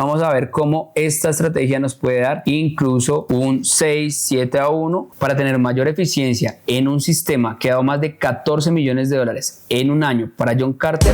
vamos a ver cómo esta estrategia nos puede dar incluso un 6-7-1 para tener mayor eficiencia en un sistema que ha dado más de 14 millones de dólares en un año para John Carter.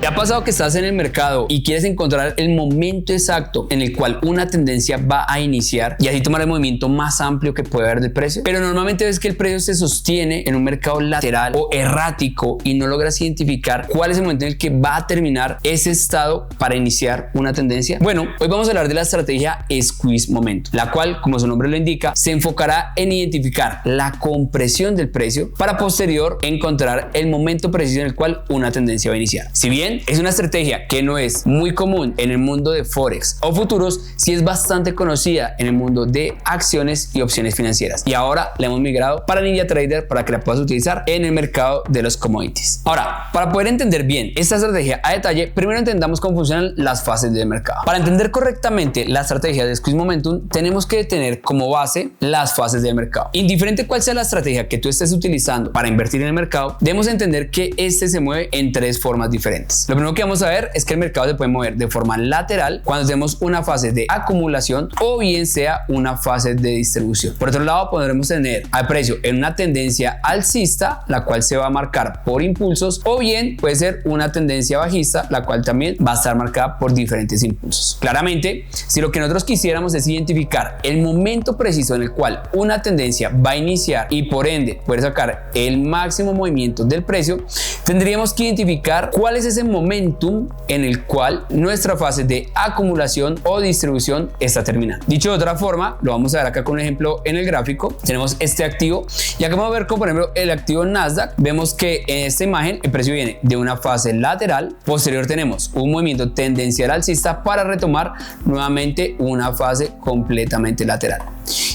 ¿Te ha pasado que estás en el mercado y quieres encontrar el momento exacto en el cual una tendencia va a iniciar y así tomar el movimiento más amplio que puede haber del precio? Pero normalmente ves que el precio se sostiene en un mercado lateral o errático y no logras identificar cuál es el momento en el que va a terminar ese estado para iniciar una tendencia. Bueno, hoy vamos a hablar de la estrategia Squeeze Momentum, la cual, como su nombre lo indica, se enfocará en identificar la compresión del precio para posterior encontrar el momento preciso en el cual una tendencia va a iniciar. Si bien es una estrategia que no es muy común en el mundo de Forex o futuros, sí es bastante conocida en el mundo de acciones y opciones financieras. Y ahora la hemos migrado para NinjaTrader para que la puedas utilizar en el mercado de los commodities. Ahora, para poder entender bien esta estrategia a detalle, primero entendamos cómo funcionan las fases del mercado. Para entender correctamente la estrategia de Squeeze Momentum, tenemos que tener como base las fases del mercado. Indiferente cuál sea la estrategia que tú estés utilizando para invertir en el mercado, debemos entender que este se mueve en tres formas diferentes. Lo primero que vamos a ver es que el mercado se puede mover de forma lateral cuando tenemos una fase de acumulación o bien sea una fase de distribución. Por otro lado, podremos tener al precio en una tendencia alcista, la cual se va a marcar por impulsos, o bien puede ser una tendencia bajista, la cual también va a estar marcada por diferentes impulsos. Claramente, si lo que nosotros quisiéramos es identificar el momento preciso en el cual una tendencia va a iniciar y por ende poder sacar el máximo movimiento del precio, tendríamos que identificar cuál es ese momentum en el cual nuestra fase de acumulación o distribución está terminando. Dicho de otra forma, lo vamos a ver acá con un ejemplo en el gráfico. Tenemos este activo y acá vamos a ver como por ejemplo el activo Nasdaq. Vemos que en esta imagen el precio viene de una fase lateral, posterior tenemos un movimiento tendencial alcista para retomar nuevamente una fase completamente lateral.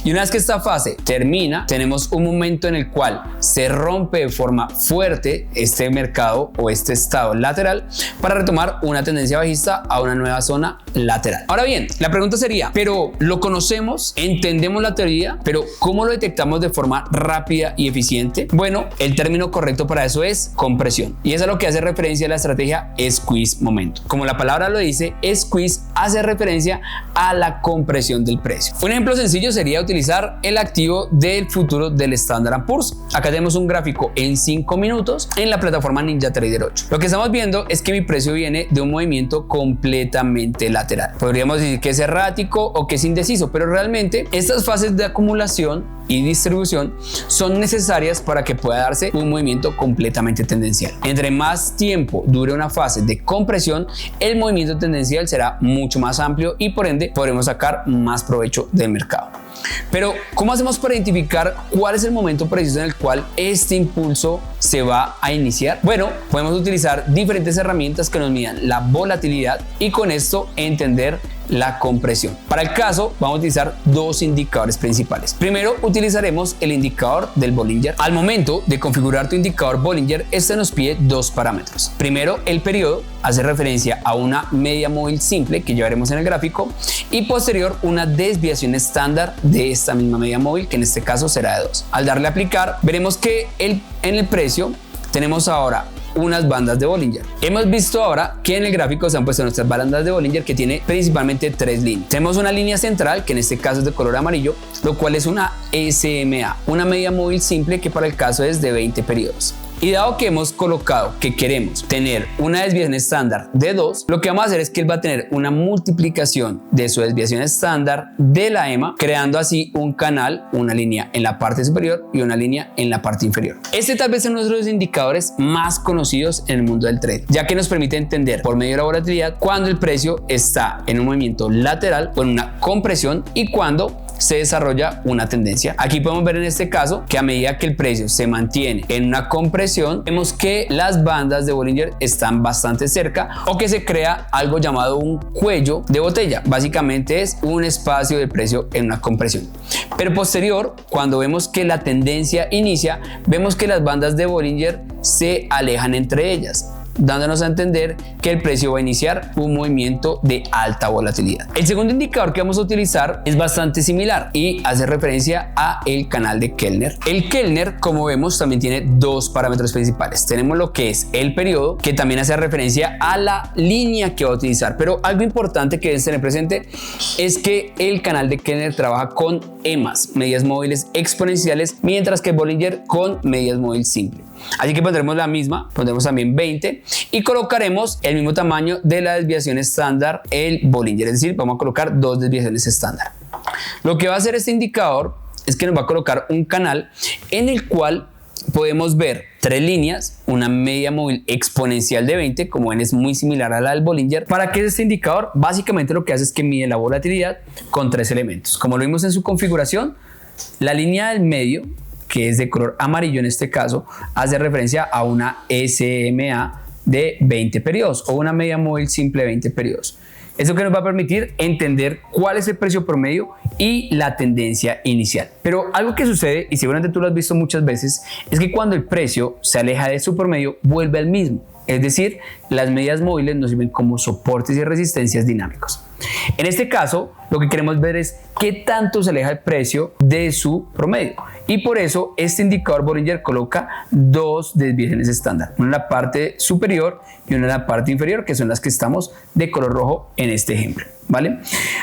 Y una vez que esta fase termina, tenemos un momento en el cual se rompe de forma fuerte este mercado o este estado lateral para retomar una tendencia bajista a una nueva zona lateral. Ahora bien, la pregunta sería, pero lo conocemos, entendemos la teoría, pero ¿cómo lo detectamos de forma rápida y eficiente? Bueno, el término correcto para eso es compresión. Y eso es lo que hace referencia a la estrategia Squeeze Momentum. Como la palabra lo dice, Squeeze hace referencia a la compresión del precio. Un ejemplo sencillo sería utilizar el activo del futuro del Standard & Poor's. Acá tenemos un gráfico en 5 minutos en la plataforma NinjaTrader 8. Lo que estamos viendo es que mi precio viene de un movimiento completamente lateral. Podríamos decir que es errático o que es indeciso, pero realmente estas fases de acumulación y distribución son necesarias para que pueda darse un movimiento completamente tendencial. Entre más tiempo dure una fase de compresión, el movimiento tendencial será mucho más amplio y por ende podremos sacar más provecho del mercado. Pero ¿cómo hacemos para identificar cuál es el momento preciso en el cual este impulso se va a iniciar? Bueno, podemos utilizar diferentes herramientas que nos midan la volatilidad y con esto entender la compresión. Para el caso vamos a utilizar dos indicadores principales. Primero utilizaremos el indicador del Bollinger. Al momento de configurar tu indicador Bollinger, este nos pide dos parámetros. Primero, el periodo hace referencia a una media móvil simple que ya veremos en el gráfico y posterior una desviación estándar de esta misma media móvil, que en este caso será de 2. Al darle a aplicar, veremos que en el precio tenemos ahora unas bandas de Bollinger. Hemos visto ahora que en el gráfico se han puesto nuestras bandas de Bollinger que tiene principalmente tres líneas. Tenemos una línea central que en este caso es de color amarillo, lo cual es una SMA, una media móvil simple que para el caso es de 20 periodos. Y dado que hemos colocado que queremos tener una desviación estándar de 2, lo que vamos a hacer es que él va a tener una multiplicación de su desviación estándar de la EMA, creando así un canal, una línea en la parte superior y una línea en la parte inferior. Este tal vez es uno de los indicadores más conocidos en el mundo del trade, ya que nos permite entender por medio de la volatilidad cuando el precio está en un movimiento lateral o en una compresión y cuando se desarrolla una tendencia. Aquí podemos ver en este caso que a medida que el precio se mantiene en una compresión, vemos que las bandas de Bollinger están bastante cerca o que se crea algo llamado un cuello de botella. Básicamente es un espacio de precio en una compresión. Pero posterior, cuando vemos que la tendencia inicia, vemos que las bandas de Bollinger se alejan entre ellas. dándonos a entender que el precio va a iniciar un movimiento de alta volatilidad. El segundo indicador que vamos a utilizar es bastante similar y hace referencia a el canal de Kellner. El Kellner, como vemos, también tiene dos parámetros principales. Tenemos lo que es el periodo, que también hace referencia a la línea que va a utilizar, pero algo importante que debes tener presente es que el canal de Kellner trabaja con EMAs, medidas móviles exponenciales, mientras que Bollinger con medidas móviles simples. Así que pondremos la misma, pondremos también 20 y colocaremos el mismo tamaño de la desviación estándar, el Bollinger, es decir, vamos a colocar dos desviaciones estándar. Lo que va a hacer este indicador es que nos va a colocar un canal en el cual podemos ver tres líneas, una media móvil exponencial de 20, como ven es muy similar a la del Bollinger. ¿Para qué es este indicador? Básicamente lo que hace es que mide la volatilidad con tres elementos. Como lo vimos en su configuración, la línea del medio, que es de color amarillo en este caso, hace referencia a una SMA de 20 periodos o una media móvil simple de 20 periodos. Eso que nos va a permitir entender cuál es el precio promedio y la tendencia inicial. Pero algo que sucede, y seguramente tú lo has visto muchas veces, es que cuando el precio se aleja de su promedio, vuelve al mismo. Es decir, las medias móviles nos sirven como soportes y resistencias dinámicos. En este caso, lo que queremos ver es qué tanto se aleja el precio de su promedio. Y por eso este indicador Bollinger coloca dos desviaciones estándar, una en la parte superior y una en la parte inferior, que son las que estamos de color rojo en este ejemplo, ¿vale?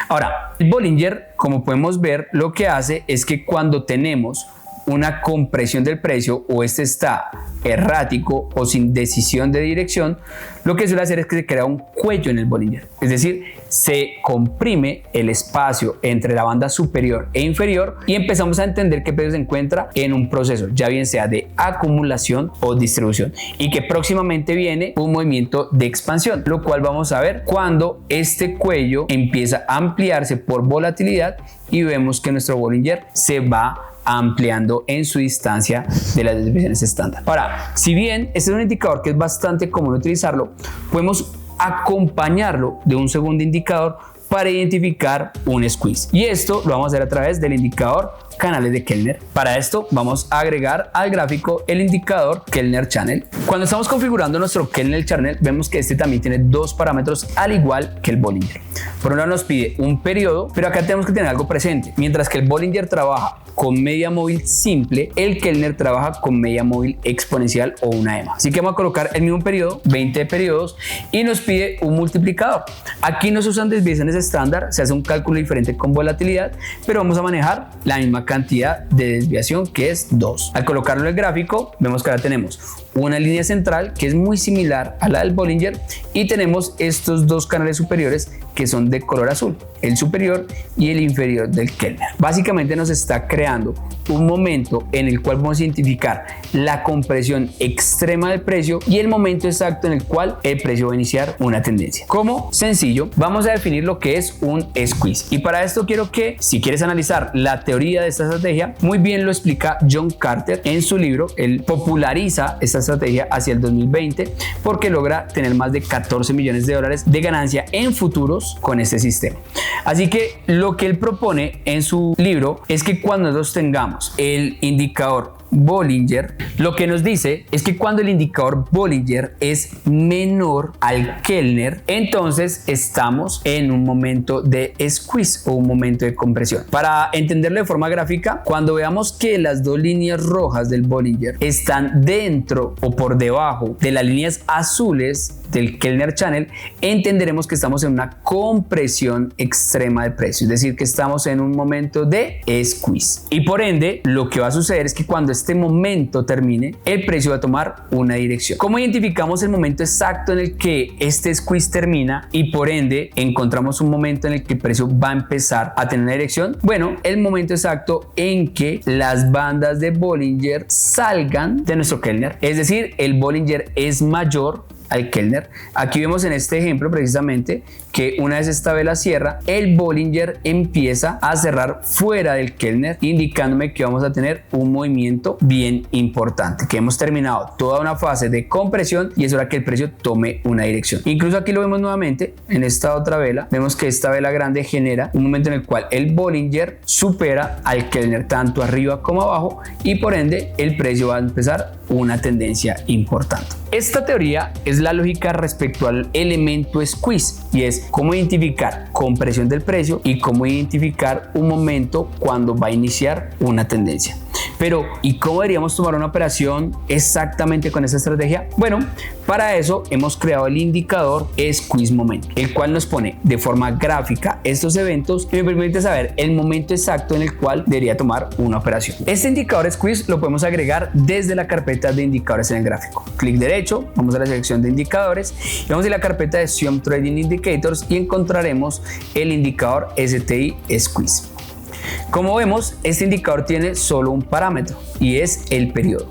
Ahora, el Bollinger, como podemos ver, lo que hace es que cuando tenemos una compresión del precio o este está errático o sin decisión de dirección, lo que suele hacer es que se crea un cuello en el Bollinger, es decir, se comprime el espacio entre la banda superior e inferior y empezamos a entender que el precio se encuentra en un proceso, ya bien sea de acumulación o distribución, y que próximamente viene un movimiento de expansión, lo cual vamos a ver cuando este cuello empieza a ampliarse por volatilidad y vemos que nuestro Bollinger se va ampliando en su distancia de las desviaciones estándar. Ahora, si bien este es un indicador que es bastante común utilizarlo, podemos acompañarlo de un segundo indicador para identificar un squeeze, y esto lo vamos a hacer a través del indicador canales de Kellner. Para esto vamos a agregar al gráfico el indicador Kellner Channel. Cuando estamos configurando nuestro Kellner Channel, vemos que este también tiene dos parámetros al igual que el Bollinger. Por un lado nos pide un periodo, pero acá tenemos que tener algo presente. Mientras que el Bollinger trabaja con media móvil simple, el Kellner trabaja con media móvil exponencial o una EMA. Así que vamos a colocar el mismo periodo, 20 periodos, y nos pide un multiplicador. Aquí no se usan desviaciones estándar, se hace un cálculo diferente con volatilidad, pero vamos a manejar la misma cantidad de desviación, que es 2. Al colocarlo en el gráfico, vemos que ahora tenemos una línea central que es muy similar a la del Bollinger y tenemos estos dos canales superiores que son de color azul, el superior y el inferior del Kellner. Básicamente nos está creando un momento en el cual vamos a identificar la compresión extrema del precio y el momento exacto en el cual el precio va a iniciar una tendencia. ¿Cómo? Sencillo, vamos a definir lo que es un squeeze, y para esto quiero que, si quieres analizar la teoría de esta estrategia, muy bien lo explica John Carter en su libro. Él populariza esta estrategia hacia el 2020 porque logra tener más de 14 millones de dólares de ganancia en futuros con este sistema. Así que lo que él propone en su libro es que cuando nosotros tengamos el indicador Bollinger, lo que nos dice es que cuando el indicador Bollinger es menor al Kellner, entonces estamos en un momento de squeeze o un momento de compresión. Para entenderlo de forma gráfica, cuando veamos que las dos líneas rojas del Bollinger están dentro o por debajo de las líneas azules del Kellner Channel, entenderemos que estamos en una compresión extrema de precio, es decir, que estamos en un momento de squeeze, y por ende lo que va a suceder es que cuando este momento termine, el precio va a tomar una dirección. ¿Cómo identificamos el momento exacto en el que este squeeze termina y por ende encontramos un momento en el que el precio va a empezar a tener una dirección? Bueno, el momento exacto en que las bandas de Bollinger salgan de nuestro Kellner, es decir, el Bollinger es mayor al Kellner. Aquí vemos en este ejemplo precisamente que una vez esta vela cierra, el Bollinger empieza a cerrar fuera del Kellner, indicándome que vamos a tener un movimiento bien importante, que hemos terminado toda una fase de compresión y es hora que el precio tome una dirección. Incluso aquí lo vemos nuevamente en esta otra vela, vemos que esta vela grande genera un momento en el cual el Bollinger supera al Kellner tanto arriba como abajo y por ende el precio va a empezar una tendencia importante. Esta teoría es la lógica respecto al elemento squeeze y es cómo identificar compresión del precio y cómo identificar un momento cuando va a iniciar una tendencia. Pero, ¿y cómo deberíamos tomar una operación exactamente con esta estrategia? Bueno, para eso hemos creado el indicador Squeeze Moment, el cual nos pone de forma gráfica estos eventos y me permite saber el momento exacto en el cual debería tomar una operación. Este indicador Squeeze lo podemos agregar desde la carpeta de indicadores en el gráfico. Clic derecho, vamos a la sección de indicadores y vamos a la carpeta de Siom Trading Indicators y encontraremos el indicador STI Squeeze. Como vemos, este indicador tiene solo un parámetro y es el periodo.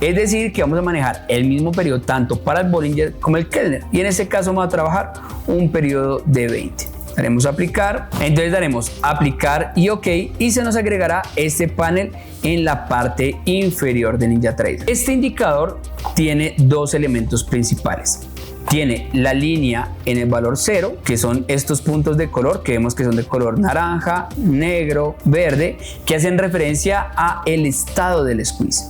Es decir, que vamos a manejar el mismo periodo tanto para el Bollinger como el Kellner y en este caso vamos a trabajar un periodo de 20. Daremos aplicar, entonces daremos aplicar y OK y se nos agregará este panel en la parte inferior de NinjaTrader. Este indicador tiene dos elementos principales. Tiene la línea en el valor 0, que son estos puntos de color que vemos que son de color naranja, negro, verde, que hacen referencia a el estado del squeeze.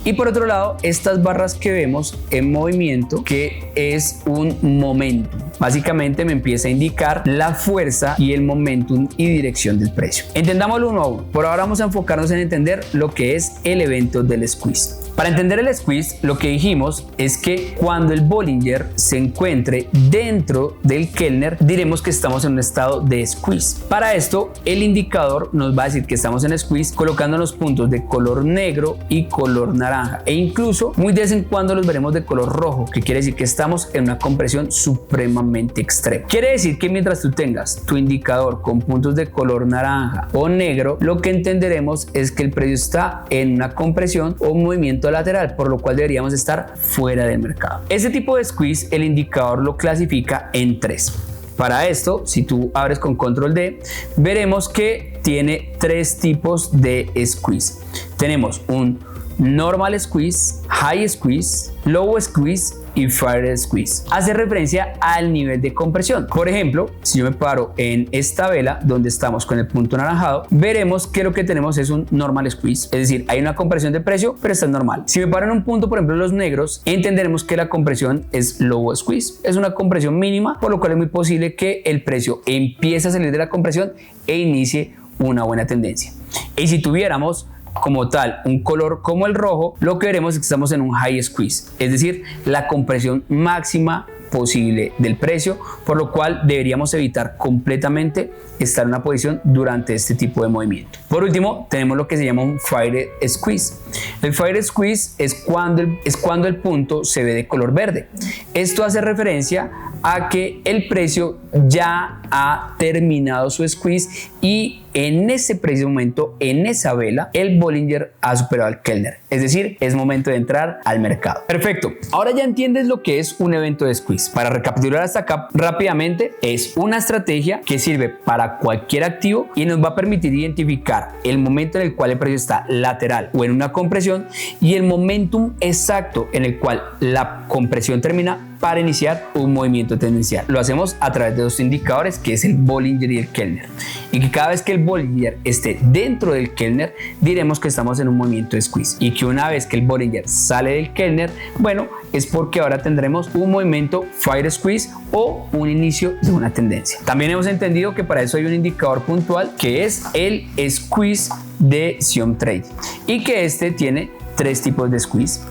Y por otro lado, estas barras que vemos en movimiento, que es un momentum. Básicamente me empieza a indicar la fuerza y el momentum y dirección del precio. Entendámoslo uno a uno. Por ahora vamos a enfocarnos en entender lo que es el evento del squeeze. Para entender el squeeze, lo que dijimos es que cuando el Bollinger se encuentre dentro del Kellner, diremos que estamos en un estado de squeeze. Para esto, el indicador nos va a decir que estamos en squeeze colocando los puntos de color negro y color naranja e incluso muy de vez en cuando los veremos de color rojo, que quiere decir que estamos en una compresión supremamente extrema. Quiere decir que mientras tú tengas tu indicador con puntos de color naranja o negro, lo que entenderemos es que el precio está en una compresión o un movimiento lateral, por lo cual deberíamos estar fuera del mercado. Este tipo de squeeze el indicador lo clasifica en 3. Para esto, si tú abres con control D, veremos que tiene 3 tipos de squeeze. Tenemos un normal squeeze, high squeeze, low squeeze y fire squeeze. Hace referencia al nivel de compresión. Por ejemplo, si yo me paro en esta vela donde estamos con el punto anaranjado, veremos que lo que tenemos es un normal squeeze, es decir, hay una compresión de precio, pero está normal. Si me paro en un punto, por ejemplo, los negros, entenderemos que la compresión es low squeeze, es una compresión mínima, por lo cual es muy posible que el precio empiece a salir de la compresión e inicie una buena tendencia. Y si tuviéramos como tal un color como el rojo, lo que veremos es que estamos en un high squeeze, es decir, la compresión máxima posible del precio, por lo cual deberíamos evitar completamente estar en una posición durante este tipo de movimiento. Por último, tenemos lo que se llama un fire squeeze. El fire squeeze es cuando el punto se ve de color verde. Esto hace referencia a que el precio ya ha terminado su squeeze y en ese preciso momento, en esa vela, el Bollinger ha superado al Kellner. Es decir, es momento de entrar al mercado. Perfecto. Ahora ya entiendes lo que es un evento de squeeze. Para recapitular hasta acá rápidamente, es una estrategia que sirve para cualquier activo y nos va a permitir identificar el momento en el cual el precio está lateral o en una compresión y el momentum exacto en el cual la compresión termina para iniciar un movimiento tendencial. Lo hacemos a través de dos indicadores, que es el Bollinger y el Kellner, y que cada vez que el Bollinger esté dentro del Kellner, diremos que estamos en un movimiento de squeeze, y que una vez que el Bollinger sale del Kellner, bueno, es porque ahora tendremos un movimiento fire squeeze o un inicio de una tendencia. También hemos entendido que para eso hay un indicador puntual, que es el squeeze de Siom Trading, y que este tiene 3 tipos de squeeze: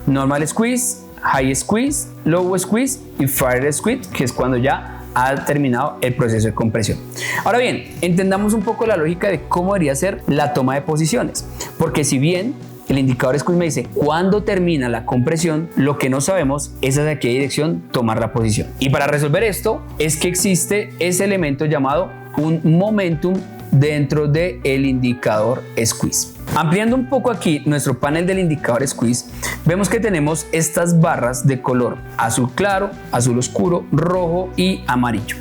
normal squeeze, high squeeze, low squeeze y fire squeeze, que es cuando ya ha terminado el proceso de compresión. Ahora bien, entendamos un poco la lógica de cómo debería ser la toma de posiciones, porque si bien el indicador squeeze me dice cuándo termina la compresión, lo que no sabemos es hacia qué dirección tomar la posición. Y para resolver esto es que existe ese elemento llamado un momentum dentro del indicador squeeze. Ampliando un poco aquí nuestro panel del indicador squeeze, vemos que tenemos estas barras de color azul claro, azul oscuro, rojo y amarillo.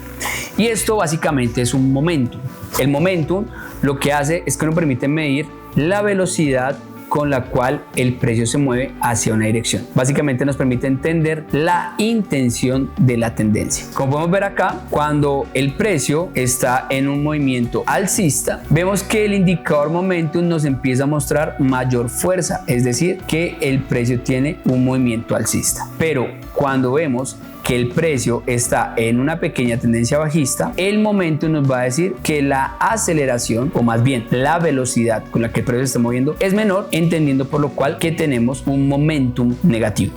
Y esto básicamente es un momentum. El momentum lo que hace es que nos permite medir la velocidad con la cual el precio se mueve hacia una dirección. Básicamente nos permite entender la intención de la tendencia. Como podemos ver acá, cuando el precio está en un movimiento alcista, vemos que el indicador momentum nos empieza a mostrar mayor fuerza, es decir, que el precio tiene un movimiento alcista. Pero cuando vemos que el precio está en una pequeña tendencia bajista, el momento nos va a decir que la aceleración, o más bien la velocidad con la que el precio se está moviendo, es menor, entendiendo por lo cual que tenemos un momentum negativo.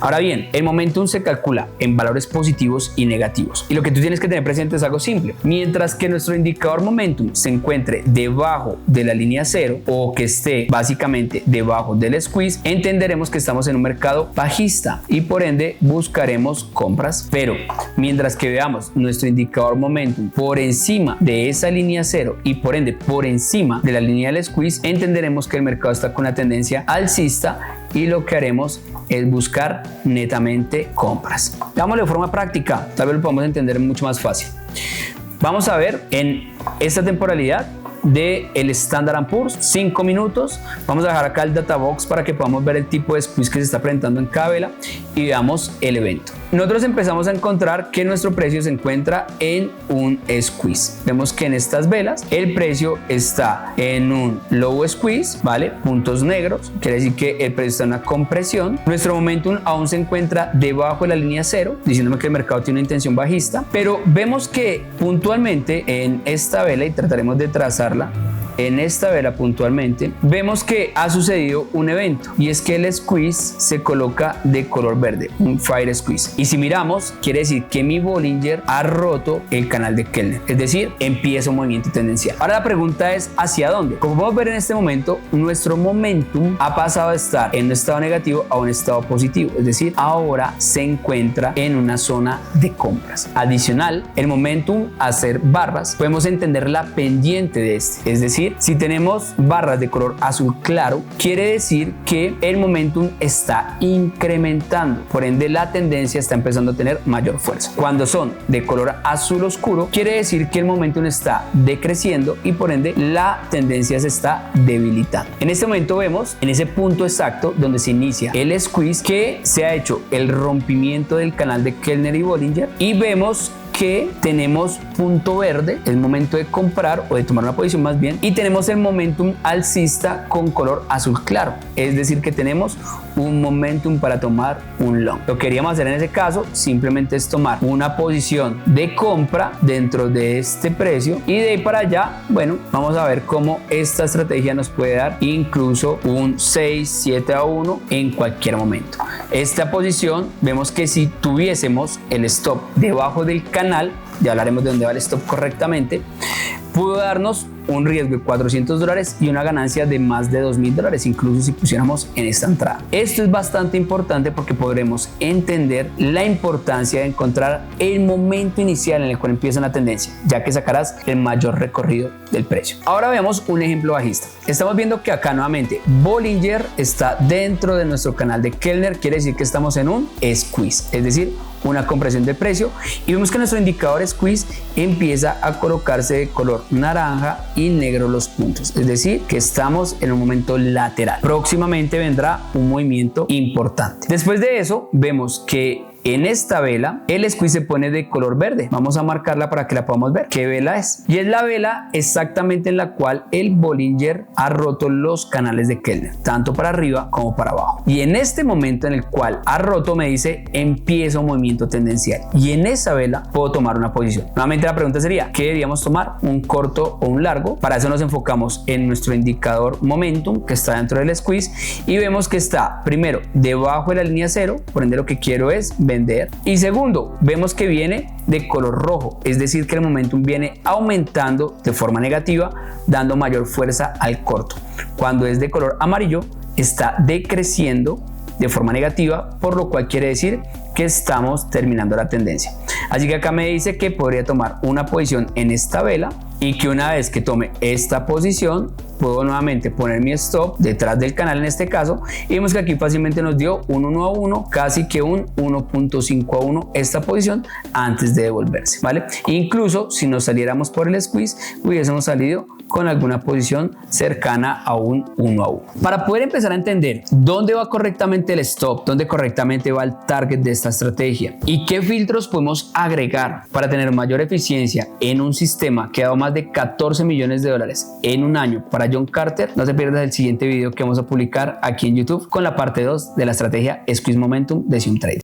Ahora bien, el momentum se calcula en valores positivos y negativos, y lo que tú tienes que tener presente es algo simple. Mientras que nuestro indicador momentum se encuentre debajo de la línea cero, o que esté básicamente debajo del squeeze, entenderemos que estamos en un mercado bajista y por ende buscaremos compras. Pero mientras que veamos nuestro indicador momentum por encima de esa línea cero y por ende por encima de la línea del squeeze, entenderemos que el mercado está con una tendencia alcista y lo que haremos es buscar netamente compras. Dámosle de forma práctica, tal vez lo podamos entender mucho más fácil. Vamos a ver en esta temporalidad de el Standard & Poor's 5 minutos. Vamos a dejar acá el data box para que podamos ver el tipo de squeeze que se está presentando en cada vela y veamos el evento. Nosotros empezamos a encontrar que nuestro precio se encuentra en un squeeze. Vemos que en estas velas el precio está en un low squeeze, ¿vale? Puntos negros, quiere decir que el precio está en una compresión. Nuestro momentum aún se encuentra debajo de la línea cero, diciéndome que el mercado tiene una intención bajista, pero vemos que puntualmente en esta vela, y trataremos de trazarla, en esta vela puntualmente, vemos que ha sucedido un evento y es que el squeeze se coloca de color verde, un fire squeeze. Y si miramos, quiere decir que mi Bollinger ha roto el canal de Kellner, es decir, empieza un movimiento tendencial. Ahora la pregunta es ¿hacia dónde? Como podemos ver en este momento, nuestro momentum ha pasado de estar en un estado negativo a un estado positivo, es decir, ahora se encuentra en una zona de compras. Adicional, el momentum a hacer barras, podemos entender la pendiente de este, es decir, si tenemos barras de color azul claro, quiere decir que el momentum está incrementando, por ende la tendencia está empezando a tener mayor fuerza. Cuando son de color azul oscuro, quiere decir que el momentum está decreciendo y por ende la tendencia se está debilitando. En este momento vemos en ese punto exacto donde se inicia el squeeze que se ha hecho el rompimiento del canal de Kellner y Bollinger y vemos que tenemos punto verde, el momento de comprar o de tomar una posición más bien, y tenemos el momentum alcista con color azul claro, es decir que tenemos un momentum para tomar un long. Lo que queríamos hacer en ese caso simplemente es tomar una posición de compra dentro de este precio y de ahí para allá, bueno, vamos a ver cómo esta estrategia nos puede dar incluso un 6-7-1 en cualquier momento. Esta posición vemos que si tuviésemos el stop debajo del canal, ya hablaremos de dónde va el stop correctamente, pudo darnos un riesgo de $400 y una ganancia de más de $2,000, incluso si pusiéramos en esta entrada. Esto es bastante importante porque podremos entender la importancia de encontrar el momento inicial en el cual empieza una tendencia, ya que sacarás el mayor recorrido del precio. Ahora veamos un ejemplo bajista. Estamos viendo que acá nuevamente Bollinger está dentro de nuestro canal de Kellner, quiere decir que estamos en un squeeze, es decir, una compresión de precio, y vemos que nuestro indicador squeeze empieza a colocarse de color naranja y negro los puntos, es decir que estamos en un momento lateral. Próximamente vendrá un movimiento importante. Después de eso vemos que en esta vela el squeeze se pone de color verde. Vamos a marcarla para que la podamos ver. ¿Qué vela es? Y es la vela exactamente en la cual el Bollinger ha roto los canales de Kellner, tanto para arriba como para abajo. Y en este momento en el cual ha roto me dice empieza un movimiento tendencial. Y en esa vela puedo tomar una posición. Nuevamente la pregunta sería ¿qué deberíamos tomar? ¿Un corto o un largo? Para eso nos enfocamos en nuestro indicador momentum que está dentro del squeeze y vemos que está primero debajo de la línea cero, por ende lo que quiero es vender. Y segundo, vemos que viene de color rojo, es decir que el momentum viene aumentando de forma negativa, dando mayor fuerza al corto. Cuando es de color amarillo, está decreciendo de forma negativa, por lo cual quiere decir que estamos terminando la tendencia. Así que acá me dice que podría tomar una posición en esta vela y que una vez que tome esta posición puedo nuevamente poner mi stop detrás del canal en este caso y vemos que aquí fácilmente nos dio un 1 a 1, casi que un 1.5 a 1 esta posición antes de devolverse, ¿vale? Incluso si nos saliéramos por el squeeze hubiésemos salido con alguna posición cercana a un 1 a 1. Para poder empezar a entender dónde va correctamente el stop, dónde correctamente va el target de esta estrategia y qué filtros podemos agregar para tener mayor eficiencia en un sistema que ha dado más de 14 millones de dólares en un año para John Carter, no se pierdas el siguiente video que vamos a publicar aquí en YouTube con la parte 2 de la estrategia Squeeze Momentum de Sium Trading.